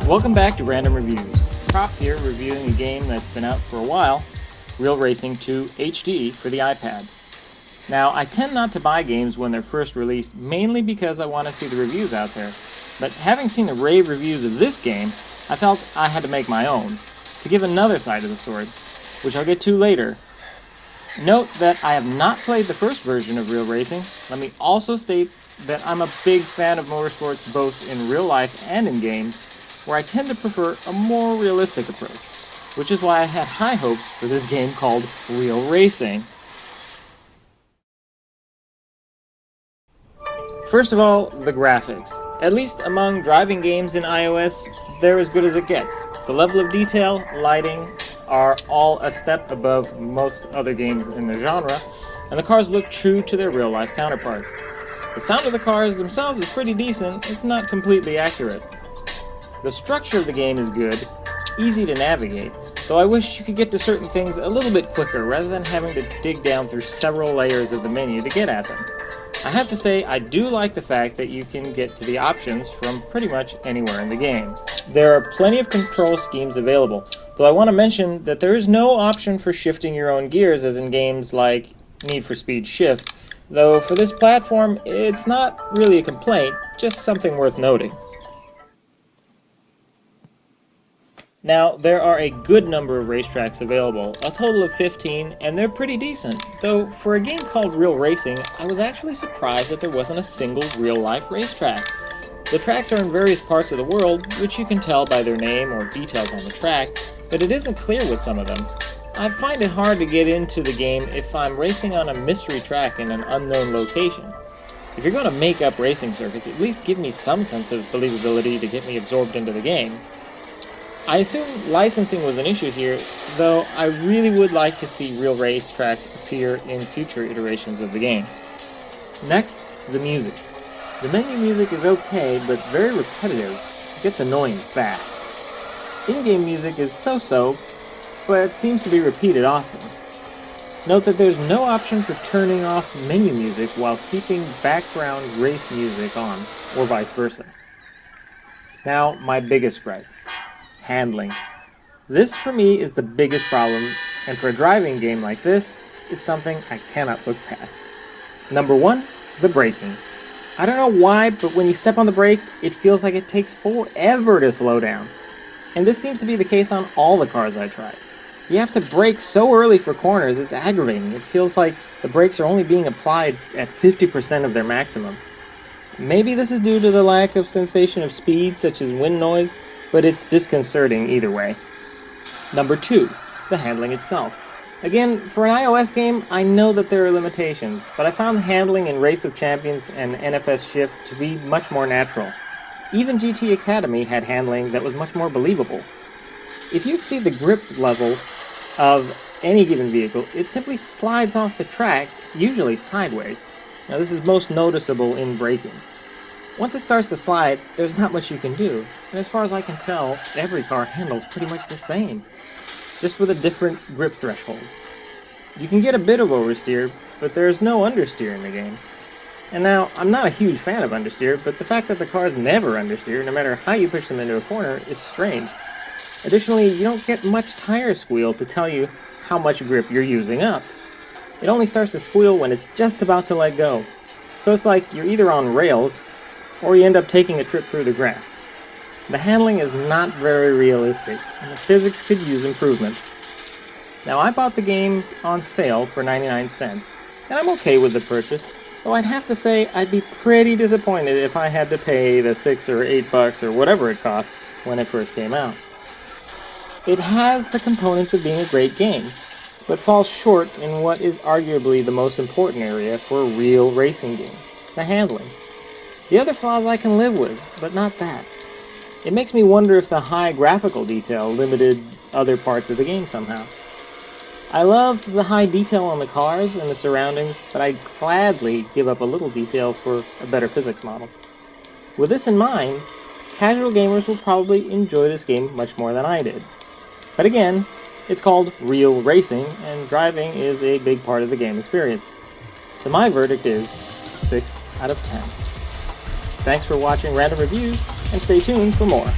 Welcome back to Random Reviews. Prop here reviewing a game that's been out for a while, Real Racing 2 HD for the iPad. Now, I tend not to buy games when they're first released, mainly because I want to see the reviews out there. But having seen the rave reviews of this game, I felt I had to make my own, to give another side of the sword, which I'll get to later. Note that I have not played the first version of Real Racing. Let me also state that I'm a big fan of motorsports both in real life and in games, where I tend to prefer a more realistic approach, which is why I had high hopes for this game called Real Racing. First of all, the graphics. At least among driving games in iOS, they're as good as it gets. The level of detail, lighting, are all a step above most other games in the genre, and the cars look true to their real-life counterparts. The sound of the cars themselves is pretty decent, if not completely accurate. The structure of the game is good, easy to navigate, though I wish you could get to certain things a little bit quicker rather than having to dig down through several layers of the menu to get at them. I have to say, I do like the fact that you can get to the options from pretty much anywhere in the game. There are plenty of control schemes available, though I want to mention that there is no option for shifting your own gears as in games like Need for Speed Shift, though for this platform, it's not really a complaint, just something worth noting. Now, there are a good number of racetracks available, a total of 15, and they're pretty decent. Though, for a game called Real Racing, I was actually surprised that there wasn't a single real-life racetrack. The tracks are in various parts of the world, which you can tell by their name or details on the track, but it isn't clear with some of them. I find it hard to get into the game if I'm racing on a mystery track in an unknown location. If you're going to make up racing circuits, at least give me some sense of believability to get me absorbed into the game. I assume licensing was an issue here, though I really would like to see real racetracks appear in future iterations of the game. Next, the music. The menu music is okay, but very repetitive. It gets annoying fast. In-game music is so-so, but seems to be repeated often. Note that there's no option for turning off menu music while keeping background race music on, or vice versa. Now, my biggest gripe. Handling. This for me is the biggest problem, and for a driving game like this, it's something I cannot look past. Number one, the braking. I don't know why, but when you step on the brakes, it feels like it takes forever to slow down. And this seems to be the case on all the cars I tried. You have to brake so early for corners, it's aggravating. It feels like the brakes are only being applied at 50% of their maximum. Maybe this is due to the lack of sensation of speed, such as wind noise, but it's disconcerting either way. Number two, the handling itself. Again, for an iOS game, I know that there are limitations, but I found the handling in Race of Champions and NFS Shift to be much more natural. Even GT Academy had handling that was much more believable. If you exceed the grip level of any given vehicle, it simply slides off the track, usually sideways. Now this is most noticeable in braking. Once it starts to slide, there's not much you can do, and as far as I can tell, every car handles pretty much the same, just with a different grip threshold. You can get a bit of oversteer, but there's no understeer in the game. And now, I'm not a huge fan of understeer, but the fact that the cars never understeer, no matter how you push them into a corner, is strange. Additionally, you don't get much tire squeal to tell you how much grip you're using up. It only starts to squeal when it's just about to let go. So it's like you're either on rails, or you end up taking a trip through the grass. The handling is not very realistic, and the physics could use improvement. Now, I bought the game on sale for 99 cents, and I'm okay with the purchase, though I'd have to say I'd be pretty disappointed if I had to pay the $6 or $8 or whatever it cost when it first came out. It has the components of being a great game, but falls short in what is arguably the most important area for a real racing game, the handling. The other flaws I can live with, but not that. It makes me wonder if the high graphical detail limited other parts of the game somehow. I love the high detail on the cars and the surroundings, but I'd gladly give up a little detail for a better physics model. With this in mind, casual gamers will probably enjoy this game much more than I did. But again, it's called Real Racing, and driving is a big part of the game experience. So my verdict is 6 out of 10. Thanks for watching Random Reviews, and stay tuned for more.